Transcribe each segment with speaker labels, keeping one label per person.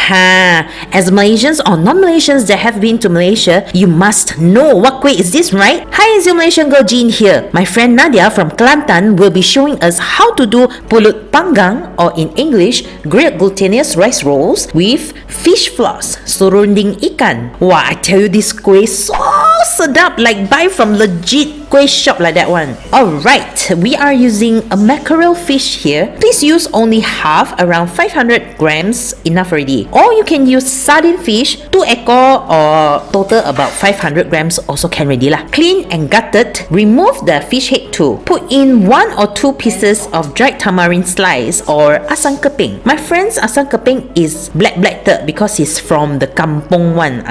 Speaker 1: As Malaysians or non-Malaysians that have been to Malaysia, you must know what kuih is this, right? Hi, it's your Malaysian girl Jean here. My friend Nadia from Kelantan will be showing us how to do Pulut Panggang, or in English, grilled glutinous rice rolls with fish floss, Serunding Ikan. Wow, I tell you, this kuih so sedap, like buy from legit kuih shop like that one. Alright, we are using a mackerel fish here. Please use only half, around 500 grams, enough already. Or you can use sardine fish, 2 ekor or total about 500 grams also can ready lah. Clean and gutted, remove the fish head too. Put in 1 or 2 pieces of dried tamarind slice or asam keping. My friend's asam keping is black third because it's from the kampung one.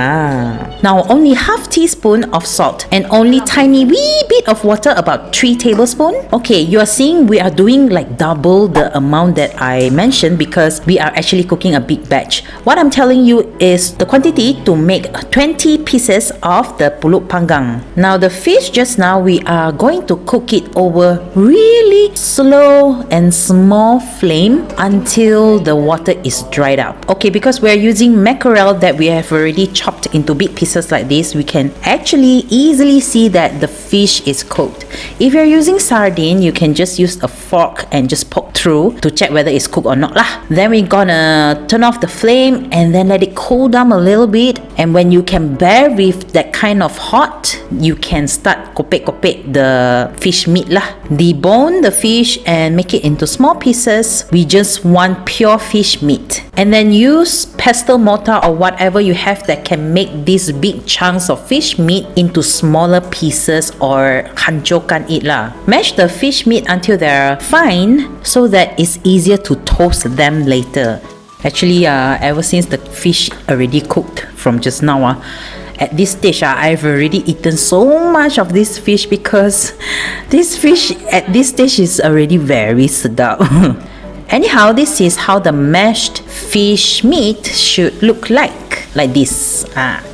Speaker 1: Now only half teaspoon of salt and only tiny wee bit of water, about 3 tablespoons. Okay, you are seeing we are doing like double the amount that I mentioned because we are actually cooking a big batch. What I'm telling you is the quantity to make 20 pieces of the Pulut Panggang. Now the fish, just now we are going to cook it over really slow and small flame until the water is dried up. Okay, because we're using mackerel that we have already chopped into big pieces like this, we can actually easily see that the fish is cooked. If you're using sardine, you can just use a fork and just poke through to check whether it's cooked or not lah. Then we're gonna turn off the flame and then let it cool down a little bit. And when you can bear with that kind of hot, you can start kopek the fish meat lah. Debone the fish and make it into small pieces. We just want pure fish meat. And then use pestle mortar or whatever you have that can make these big chunks of fish meat into smaller pieces, or hancurkan it lah. Mash the fish meat until they're fine so that it's easier to toast them later. Actually, ever since the fish already cooked from just now, at this stage, I've already eaten so much of this fish because this fish at this stage is already very sedap. Anyhow, this is how the mashed fish meat should look like this.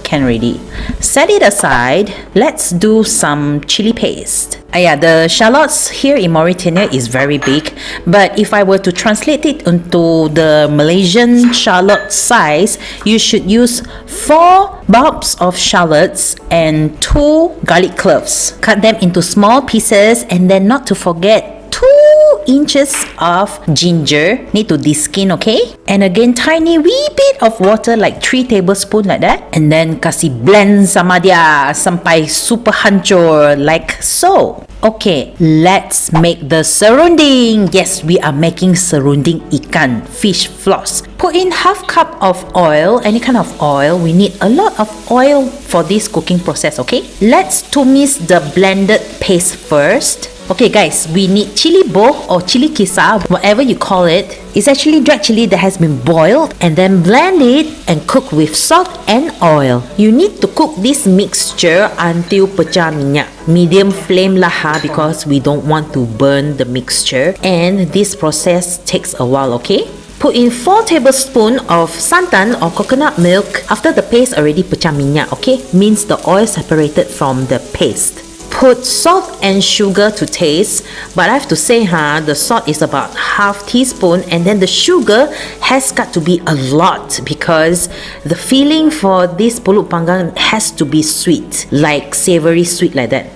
Speaker 1: Can ready. Set it aside. Let's do some chili paste. The shallots here in Mauritania is very big, but if I were to translate it into the Malaysian shallot size, you should use 4 bulbs of shallots and 2 garlic cloves. Cut them into small pieces, and then not to forget 2 inches of ginger. Need to de-skin, okay? And again, tiny wee bit of water, like 3 tablespoons like that. And then kasih blend sama dia sampai super hancur like so. Okay, let's make the serunding. Yes, we are making serunding ikan, fish floss. Put in half cup of oil, any kind of oil. We need a lot of oil for this cooking process, okay? Let's tumis the blended paste first. Okay guys, we need chili boh or chili kisar, whatever you call it. It's actually dried chili that has been boiled, and then blend it and cook with salt and oil. You need to cook this mixture until pecah minyak. Medium flame lah because we don't want to burn the mixture, and this process takes a while, okay? Put in 4 tablespoons of santan or coconut milk after the paste already pecah minyak, okay? Means the oil separated from the paste. Put salt and sugar to taste, but I have to say the salt is about half teaspoon, and then the sugar has got to be a lot because the feeling for this Pulut Panggang has to be sweet, like savory sweet like that.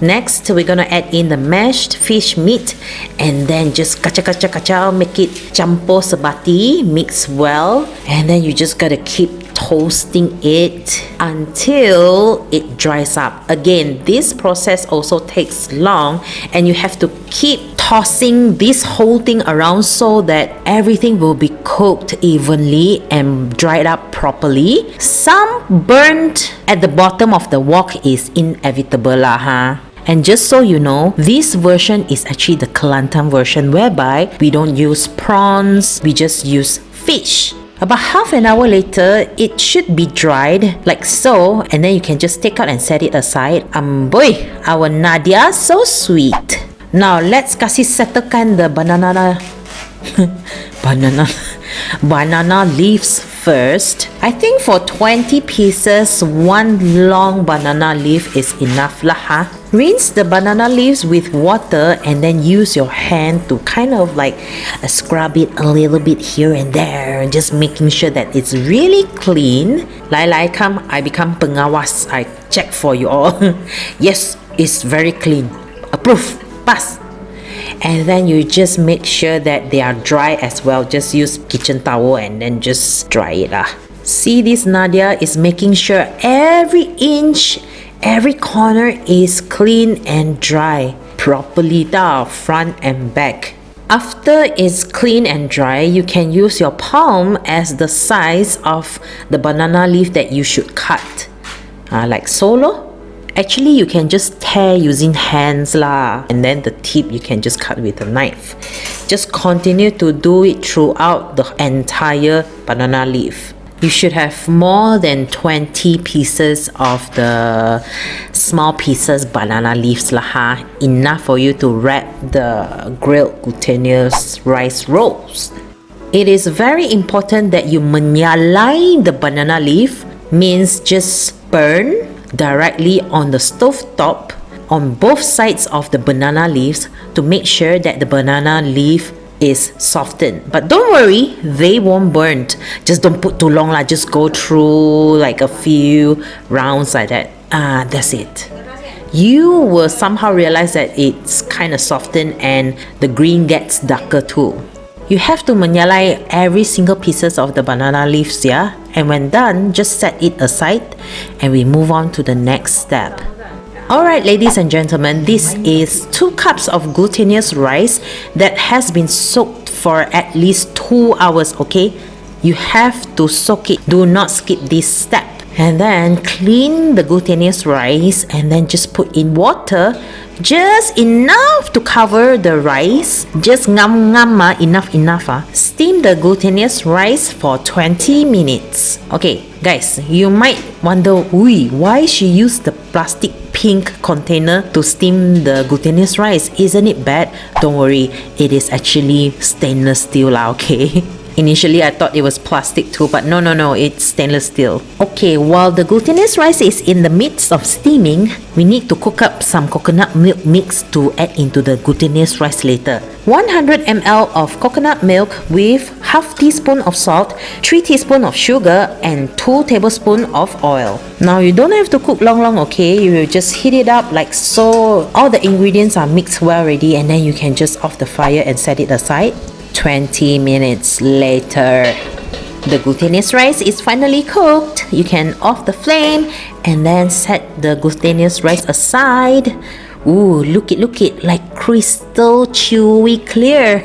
Speaker 1: Next, we're gonna add in the mashed fish meat and then just kacau, make it campur sebati, mix well, and then you just gotta keep toasting it until it dries up. Again, this process also takes long, and you have to keep tossing this whole thing around so that everything will be cooked evenly and dried up properly. Some burnt at the bottom of the wok is inevitable lah. And just so you know, this version is actually the Kelantan version, whereby we don't use prawns, we just use fish. About half an hour later, it should be dried like so, and then you can just take out and set it aside. Boy, our Nadia, so sweet. Now let's kasih settlekan the banana leaves first. I think for 20 pieces, 1 long banana leaf is enough lah. Rinse the banana leaves with water and then use your hand to kind of like scrub it a little bit here and there, just making sure that it's really clean. Lai, come, I become pengawas. I check for you all. Yes, it's very clean. Approve. Pass. And then you just make sure that they are dry as well. Just use kitchen towel and then just dry it. See, this Nadia is making sure every inch, every corner is clean and dry properly, front and back. After it's clean and dry, you can use your palm as the size of the banana leaf that you should cut. Like so. Actually, you can just tear using hands lah, and then the tip you can just cut with a knife. Just continue to do it throughout the entire banana leaf. You should have more than 20 pieces of the small pieces banana leaves lah, enough for you to wrap the grilled glutinous rice rolls. It is very important that you menyalai the banana leaf, means just burn directly on the stove top on both sides of the banana leaves to make sure that the banana leaf is softened. But don't worry, they won't burn. Just don't put too long lah. Just go through like a few rounds like that. That's it. You will somehow realize that it's kind of softened and the green gets darker too. You have to menyalai every single pieces of the banana leaves, yeah? And when done, just set it aside and we move on to the next step. Alright, ladies and gentlemen, this is 2 cups of glutinous rice that has been soaked for at least 2 hours, okay? You have to soak it. Do not skip this step. And then clean the glutinous rice and then just put in water, just enough to cover the rice. Just enough. Steam the glutinous rice for 20 minutes. Okay, guys, you might wonder, why she used the plastic pink container to steam the glutinous rice. Isn't it bad? Don't worry, it is actually stainless steel lah, okay? Initially, I thought it was plastic too, but no, it's stainless steel. Okay, while the glutinous rice is in the midst of steaming, we need to cook up some coconut milk mix to add into the glutinous rice later. 100 ml of coconut milk with half teaspoon of salt, 3 teaspoons of sugar, and 2 tablespoons of oil. Now, you don't have to cook long, okay? You will just heat it up like so. All the ingredients are mixed well already, and then you can just off the fire and set it aside. 20 minutes later, the glutinous rice is finally cooked. You can off the flame and then set the glutinous rice aside. Ooh, look it, like crystal chewy clear.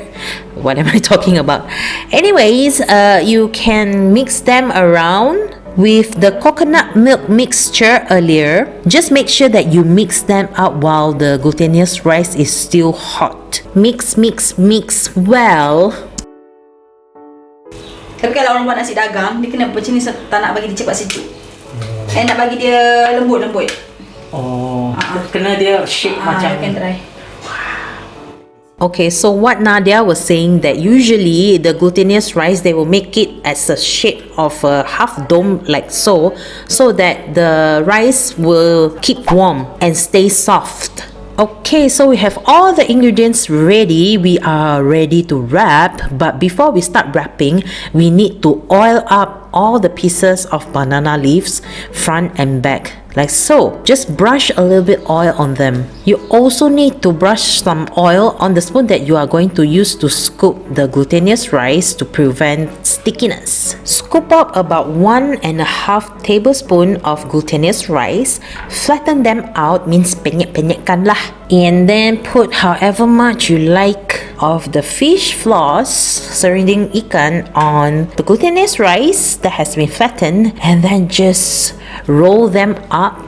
Speaker 1: What am I talking about? Anyways, you can mix them around with the coconut milk mixture earlier. Just make sure that you mix them up while the glutinous rice is still hot. Mix well.
Speaker 2: Tapi kalau orang buat nasi dagang, dia kena macam ni, tak nak bagi dia cepat sejuk. Nak bagi dia lembut.
Speaker 1: Kena dia shape macam
Speaker 2: kan dry.
Speaker 1: Okay, so what Nadia was saying, that usually the glutinous rice, they will make it as a shape of a half dome like so that the rice will keep warm and stay soft. Okay, so we have all the ingredients ready. We are ready to wrap, but before we start wrapping, we need to oil up all the pieces of banana leaves, front and back, like so. Just brush a little bit oil on them. You also need to brush some oil on the spoon that you are going to use to scoop the glutinous rice to prevent stickiness. Scoop up about 1.5 tablespoon of glutinous rice. Flatten them out, means penyek-penyekkan lah. And then put however much you like of the fish floss, Serunding Ikan, on the glutinous rice that has been flattened, and then just roll them up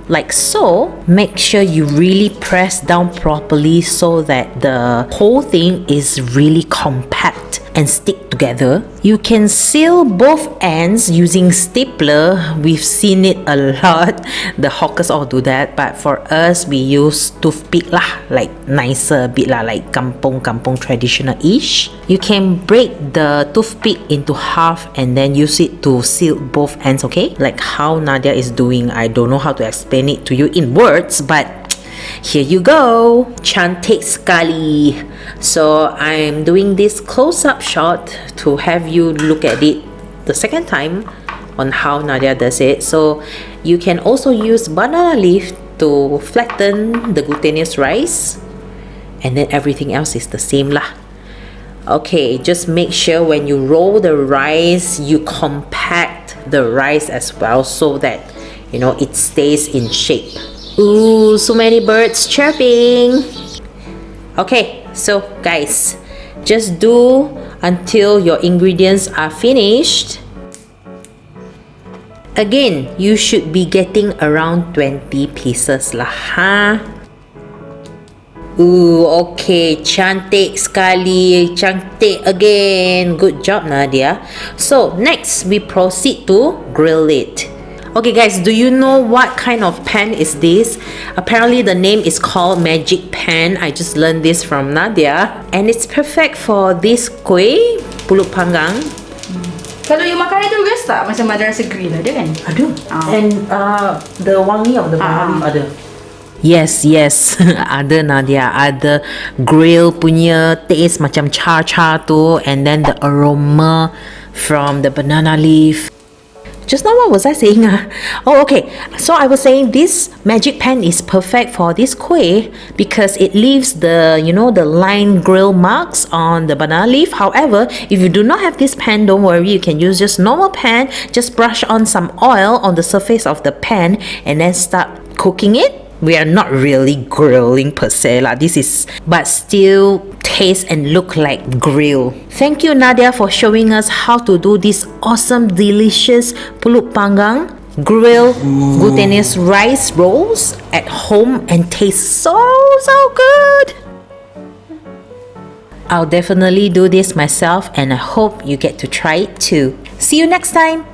Speaker 1: like so. Make sure you really press down properly so that the whole thing is really compact and stick together. You can seal both ends using stapler. We've seen it a lot. The hawkers all do that, but for us, we use toothpick lah, like nicer bit lah, like kampung traditional-ish. You can break the toothpick into half and then use it to seal both ends, okay? Like how Nadia is doing. I don't know how to explain it to you in words, but here you go. Cantik sekali. So I'm doing this close-up shot to have you look at it the second time on how Nadia does it. So you can also use banana leaf to flatten the glutinous rice, and then everything else is the same lah. Okay, just make sure when you roll the rice, you compact the rice as well so that, you know, it stays in shape. Ooh, so many birds chirping. Okay, so guys, just do until your ingredients are finished. Again, you should be getting around 20 pieces lah, ha? Ooh, okay, cantik sekali, cantik again. Good job, Nadia. So next, we proceed to grill it. Okay guys, do you know what kind of pan is this? Apparently the name is called magic pan. I just learned this from Nadia, and it's perfect for this kuih pulut panggang.
Speaker 2: Kalau you makan itu guys tak macam ada rasa grill ada kan?
Speaker 1: Ada. And the wangi of the banana leaf ada. Yes, ada Nadia, ada grill punya taste macam char tu, and then the aroma from the banana leaf. Just now what was I saying? Oh, okay. So I was saying this magic pan is perfect for this kuih because it leaves the, you know, the line grill marks on the banana leaf. However, if you do not have this pan, don't worry. You can use just normal pan. Just brush on some oil on the surface of the pan and then start cooking it. We are not really grilling per se lah. This is, but still taste and look like grill. Thank you Nadia for showing us how to do this awesome, delicious pulut panggang grill glutinous rice rolls at home and taste so good. I'll definitely do this myself, and I hope you get to try it too. See you next time.